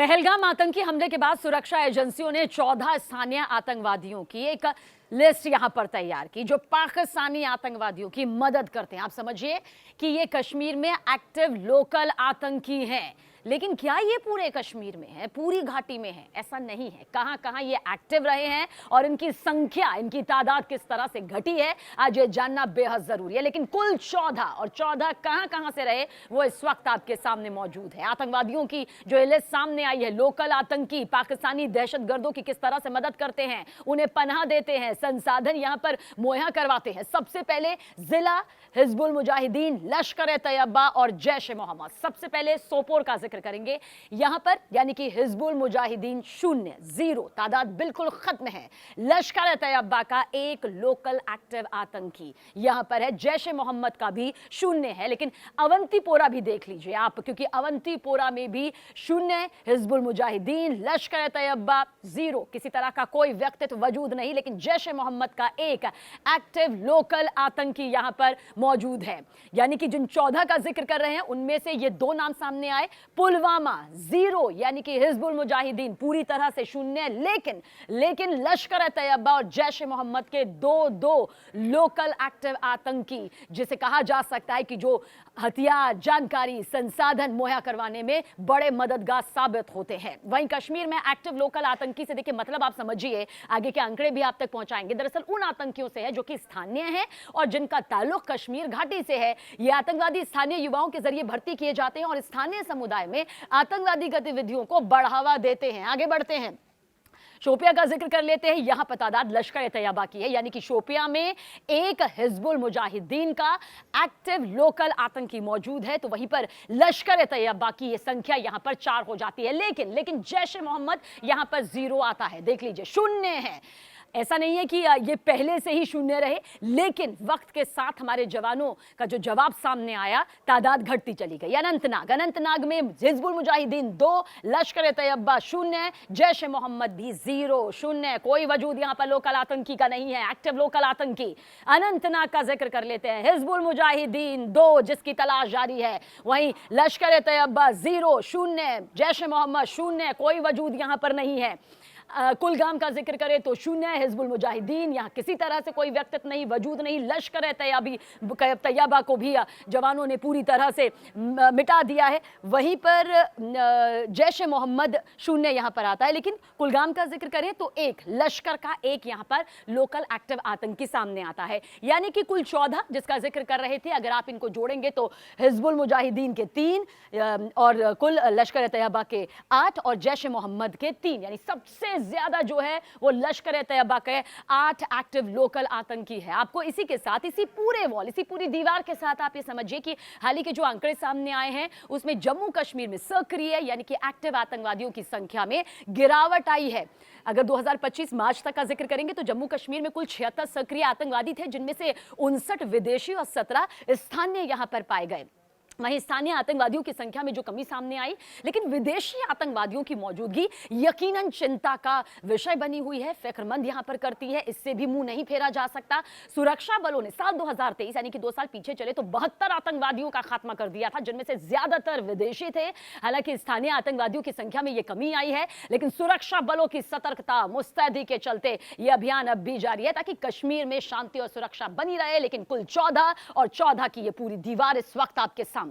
पहलगाम आतंकी हमले के बाद सुरक्षा एजेंसियों ने 14 स्थानीय आतंकवादियों की एक लिस्ट यहां पर तैयार की जो पाकिस्तानी आतंकवादियों की मदद करते हैं। आप समझिए कि ये कश्मीर में एक्टिव लोकल आतंकी हैं, लेकिन क्या ये पूरे कश्मीर में है, पूरी घाटी में है? ऐसा नहीं है। कहां कहां ये एक्टिव रहे हैं और इनकी संख्या, इनकी तादाद किस तरह से घटी है, आज ये जानना बेहद जरूरी है। लेकिन कुल 14 और 14 कहां कहां से रहे वो इस वक्त आपके सामने मौजूद है। आतंकवादियों की जो लिस्ट सामने आई है, लोकल आतंकी पाकिस्तानी दहशतगर्दों की किस तरह से मदद करते हैं, उन्हें पनाह देते हैं, संसाधन यहां पर मुहैया करवाते हैं। सबसे पहले जिला हिजबुल मुजाहिदीन, लश्कर तैयबा और जैश ए मोहम्मद। सबसे पहले सोपोर का जिक्र करेंगे यहां पर, यानी कि हिजबुल मुजाहिदीन 0 0 तादाद बिल्कुल खत्म है। लश्कर तैयबा का एक लोकल एक्टिव आतंकी यहां पर है। जैश ए मोहम्मद का भी 0 है। लेकिन अवंतीपोरा भी देख लीजिए आप, क्योंकि अवंतीपोरा में भी 0, हिजबुल मुजाहिदीन, लश्कर तैयबा 0, किसी तरह का कोई व्यक्तित्व वजूद नहीं। लेकिन जैश ए मोहम्मद का एक एक्टिव लोकल आतंकी यहां पर मौजूद है। यानी कि जिन 14 का जिक्र कर रहे हैं उनमें से ये 2 नाम सामने आए। पुलवामा 0, यानी कि हिजबुल मुजाहिदीन पूरी तरह से 0, लेकिन लश्कर तैयबा और जैश ए मोहम्मद के 2 लोकल एक्टिव आतंकी, जिसे कहा जा सकता है कि जो हथियार, जानकारी, संसाधन मुहैया करवाने में बड़े मददगार साबित होते हैं। वहीं कश्मीर में एक्टिव लोकल आतंकी से देखिए मतलब आप समझिए, आगे के आंकड़े भी आप तक पहुंचाएंगे। दरअसल उन आतंकियों से है जो कि स्थानीय हैं और जिनका ताल्लुक कश्मीर घाटी से है। ये आतंकवादी स्थानीय युवाओं के जरिए भर्ती किए जाते हैं और स्थानीय समुदाय में आतंकवादी गतिविधियों को बढ़ावा देते हैं। आगे बढ़ते हैं, शोपिया का जिक्र कर लेते हैं। यहां पर तादाद लश्कर तैयबा की है, यानी कि शोपिया में एक हिजबुल मुजाहिदीन का एक्टिव लोकल आतंकी मौजूद है, तो वहीं पर लश्कर तैयबा की ये संख्या यहां पर 4 हो जाती है। लेकिन जैश ए मोहम्मद यहां पर 0 आता है। देख लीजिए 0 है। ऐसा नहीं है कि ये पहले से ही 0 रहे, लेकिन वक्त के साथ हमारे जवानों का जो जवाब सामने आया, तादाद घटती चली गई। अनंतनाग में हिजबुल मुजाहिदीन 2, लश्कर तैयबा 0, जैश ए मोहम्मद भी 0 0, कोई वजूद यहां पर लोकल आतंकी का नहीं है, एक्टिव लोकल आतंकी। अनंतनाग का जिक्र कर लेते हैं, हिजबुल मुजाहिदीन 2, जिसकी तलाश जारी है। वहीं लश्कर तैयबा 0 0, जैश ए मोहम्मद 0, कोई वजूद यहां पर नहीं है। कुलगाम का जिक्र करें तो 0, हिजबुल मुजाहिदीन, यहाँ किसी तरह से कोई व्यक्तित्व नहीं, वजूद नहीं। लश्कर तैयबा को भी जवानों ने पूरी तरह से मिटा दिया है। वहीं पर जैश ए मोहम्मद 0 यहाँ पर आता है। लेकिन कुलगाम का जिक्र करें तो एक लश्कर का एक यहाँ पर लोकल एक्टिव आतंकी सामने आता है। यानी कि कुल 14 जिसका जिक्र कर रहे थे, अगर आप इनको जोड़ेंगे तो हिजबुल मुजाहिदीन के 3 और कुल लश्कर तैयबा के 8 और जैश ए मोहम्मद के 3, यानी सबसे ज्यादा जो है वो लश्कर तैयबा के 8 एक्टिव लोकल आतंकी है। आपको इसी के साथ, इसी पूरी दीवार के साथ आप ये समझिए कि हाल ही के जो आंकड़े सामने आए हैं उसमें जम्मू कश्मीर में सक्रिय यानी कि एक्टिव आतंकवादियों की संख्या में गिरावट आई है। अगर 2025 मार्च तक का जिक्र करेंगे तो जम्मू कश्मीर में कुल 76 सक्रिय आतंकवादी थे, जिनमें से 59 विदेशी और 17 स्थानीय यहां पर पाए गए। वहीं स्थानीय आतंकवादियों की संख्या में जो कमी सामने आई, लेकिन विदेशी आतंकवादियों की मौजूदगी यकीनन चिंता का विषय बनी हुई है, फिक्रमंद यहां पर करती है। इससे भी मुंह नहीं फेरा जा सकता। सुरक्षा बलों ने साल 2023 यानी कि 2 साल पीछे चले तो 72 आतंकवादियों का खात्मा कर दिया था, जिनमें से ज्यादातर विदेशी थे। हालांकि स्थानीय आतंकवादियों की संख्या में यह कमी आई है, लेकिन सुरक्षा बलों की सतर्कता, मुस्तैदी के चलते यह अभियान अब भी जारी है ताकि कश्मीर में शांति और सुरक्षा बनी रहे। लेकिन कुल 14 और 14 की यह पूरी दीवार इस वक्त आपके सामने।